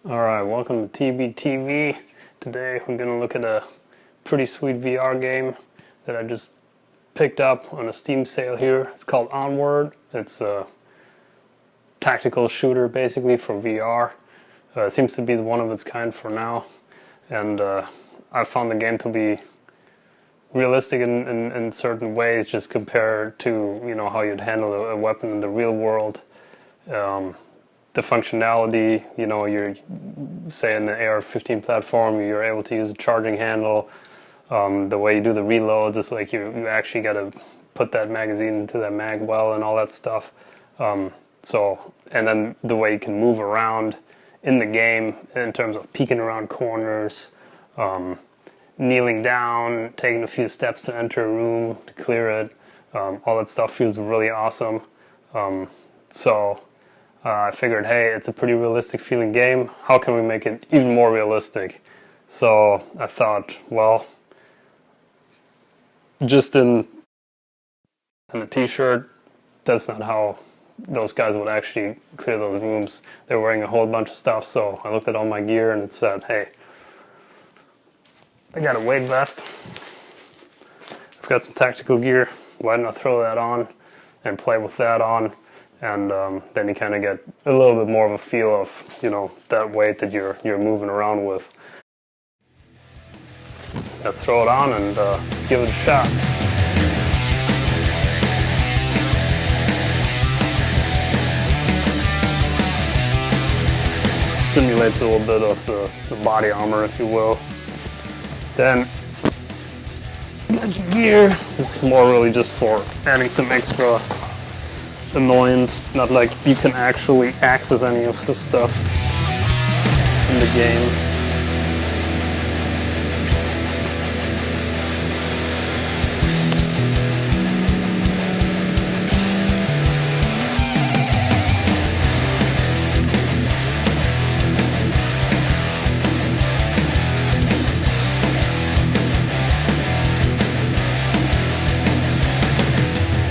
Alright, welcome to TBTV. Today we're going to look at a pretty sweet VR game that I just picked up on a Steam sale here. It's called Onward. It's a tactical shooter basically for VR. It seems to be one of its kind for now. And I found the game to be realistic in certain ways, just compared to how you'd handle a weapon in the real world. The functionality, you're say in the AR-15 platform, you're able to use a charging handle. The way you do the reloads, it's like you actually got to put that magazine into that mag well and all that stuff. And then the way you can move around in the game in terms of peeking around corners, kneeling down, taking a few steps to enter a room, to clear it, all that stuff feels really awesome. I figured, hey, it's a pretty realistic feeling game. How can we make it even more realistic? So I thought, well, just in a t-shirt, that's not how those guys would actually clear those rooms. They're wearing a whole bunch of stuff, so I looked at all my gear and it said, hey, I got a weight vest. I've got some tactical gear. Why don't I throw that on and play with that on? And then you kind of get a little bit more of a feel of, that weight that you're moving around with. Let's throw it on and give it a shot. Simulates a little bit of the body armor, if you will. Then, got your gear. This is more really just for adding some extra annoyance, not like you can actually access any of the stuff in the game.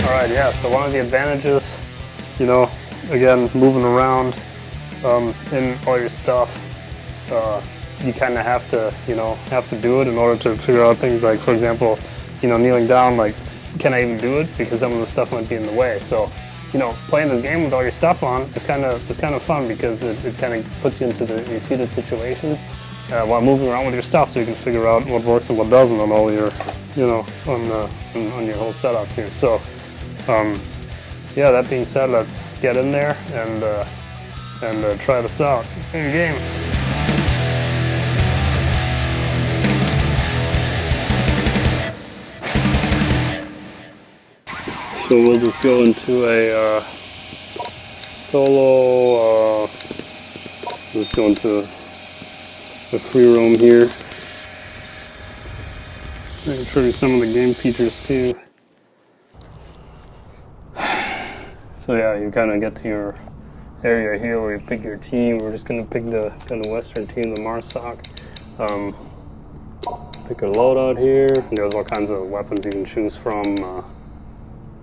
Alright, yeah, so one of the advantages, again, moving around in all your stuff, you kind of have to do it in order to figure out things like, for example, kneeling down, like, can I even do it? Because some of the stuff might be in the way. So, playing this game with all your stuff on is kind of fun, because it kind of puts you into these heated situations while moving around with your stuff, so you can figure out what works and what doesn't on all your, on your whole setup here. So, yeah, that being said, let's get in there and try this out in game. So we'll just go into a solo, just go into a free roam here. I can show you some of the game features too. So yeah, you kind of get to your area here where you pick your team. We're just going to pick the kind of Western team, the Marsoc. Pick a loadout here. There's all kinds of weapons you can choose from.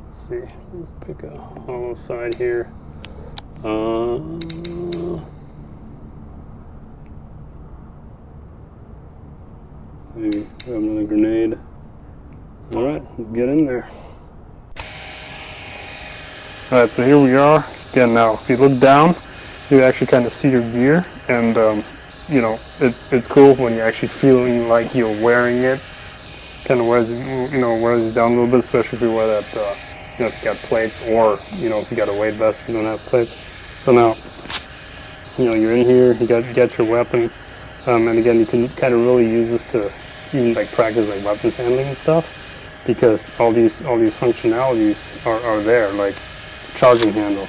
Let's see, let's pick a hollow side here. Maybe grab another grenade. Alright, let's get in there. Alright, so here we are. Again, now, if you look down, you actually kind of see your gear, and, it's cool when you're actually feeling like you're wearing it. Kind of wears you down a little bit, especially if you wear that, if you got plates, or, if you got a weight vest if you don't have plates. So now, you're in here, you got your weapon, and again, you can kind of really use this to even, like, practice, like, weapons handling and stuff, because all these functionalities are there, like, charging handle,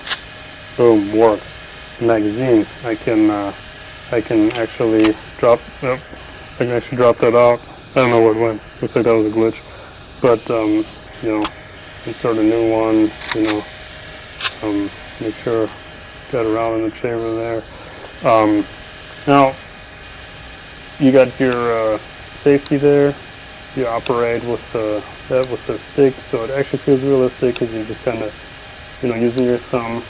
boom, works. Magazine, I can actually drop that out. I don't know where it went. Looks like that was a glitch. But insert a new one. Make sure got a round in the chamber there. Now you got your safety there. You operate with the stick, so it actually feels realistic, because you're just kind of using your thumb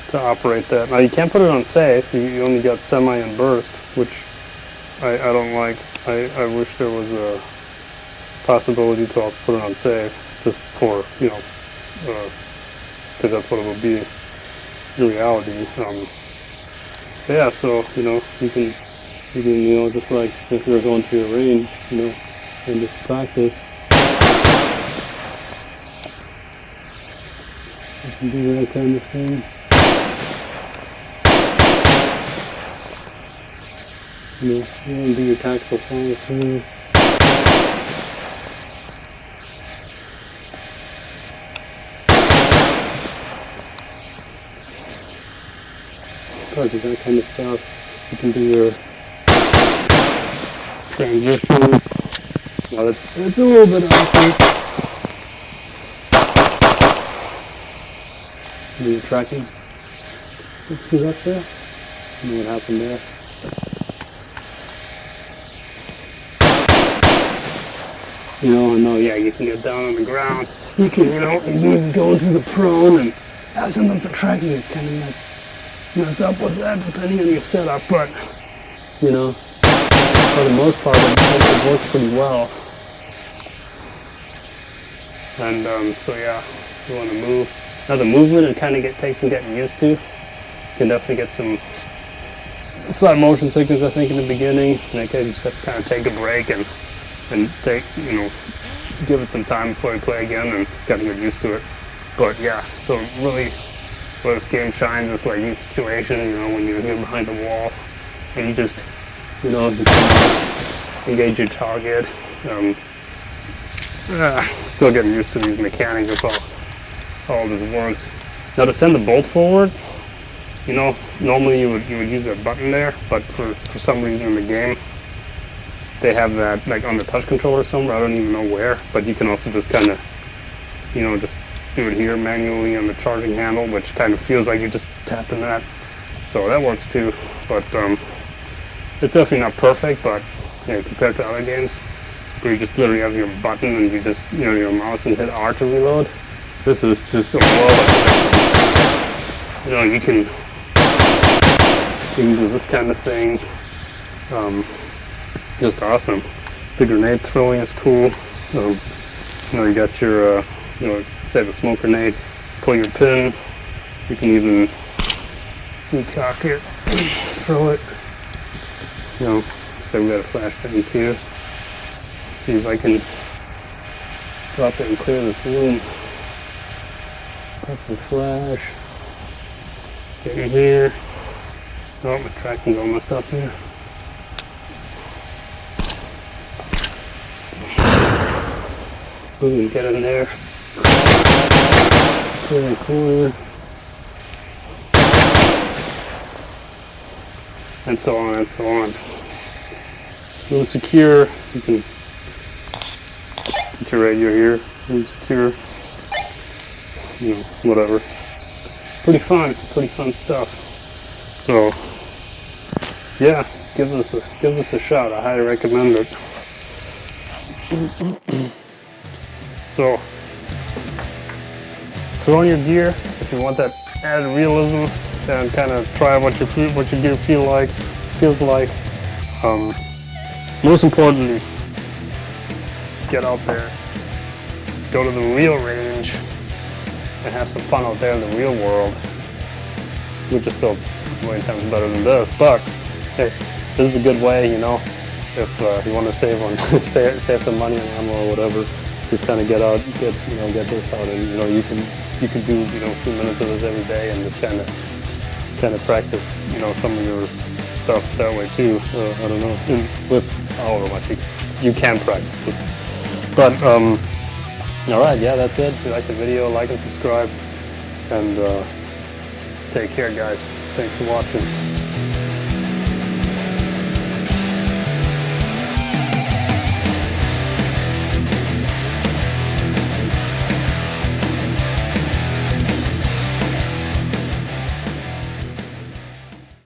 to operate that. Now you can't put it on safe. You only got semi and burst, which I don't like. I wish there was a possibility to also put it on safe, just for, you know, because that's what it would be in reality. Yeah, so, you know, you can, you know, just like as if you're going to your range, you know, and just practice. You can do that kind of thing. You know, you want to do your tactical follow through. Practice that kind of stuff. You can do your transition. Well, it's a little bit awkward. Do your tracking. Let's scoot up there. I don't know what happened there. You know, yeah, you can get down on the ground. You can, you know, you can even go into the prone, and sometimes the tracking is kind of messed up with that, depending on your setup. But, you know, for the most part, it works pretty well. And so yeah, you want to move. Now the movement, it kind of takes some getting used to. You can definitely get some slight motion sickness, I think, in the beginning. In that case, you just have to kind of take a break and take, you know, give it some time before you play again and kind of get used to it. But yeah, so really where this game shines is like these situations, you know, when you're behind the wall and you just, you know, you can engage your target. Still getting used to these mechanics of how all this works. Now to send the bolt forward, you know, normally you would use a button there, but for some reason in the game they have that like on the touch controller somewhere, I don't even know where, but you can also just kind of, you know, just do it here manually on the charging handle, which kind of feels like you're just tapping that. So that works too, but it's definitely not perfect, but yeah, compared to other games where you just literally have your button and you just, you know, your mouse and hit R to reload, this is just a world of difference. You know, you can do this kind of thing. Just awesome. The grenade throwing is cool. You know, you got your, you know, say the smoke grenade, pull your pin. You can even decock it, throw it. You know, say we got a flashbang too. Let's see if I can drop it and clear this room. Pop the flash. Get in here. Oh, my tracking's all messed up here. Boom, get in there. Clear the corner. And so on and so on. Move secure. You can get your radio here. Move secure. You know, whatever. Pretty fun stuff. So, yeah, give this a shot. I highly recommend it. So, throw in your gear if you want that added realism, and kind of try what your gear feels like. Most importantly, get out there, go to the real range, and have some fun out there in the real world, which is still many times better than this. But hey, this is a good way, you know, if you want to save some money on ammo or whatever. Just kind of get this out, and you know, you can do, you know, a few minutes of this every day, and just kind of practice, you know, some of your stuff that way too. I don't know, with however much you can practice with this. But all right, yeah, that's it. If you like the video, like and subscribe, and take care, guys. Thanks for watching.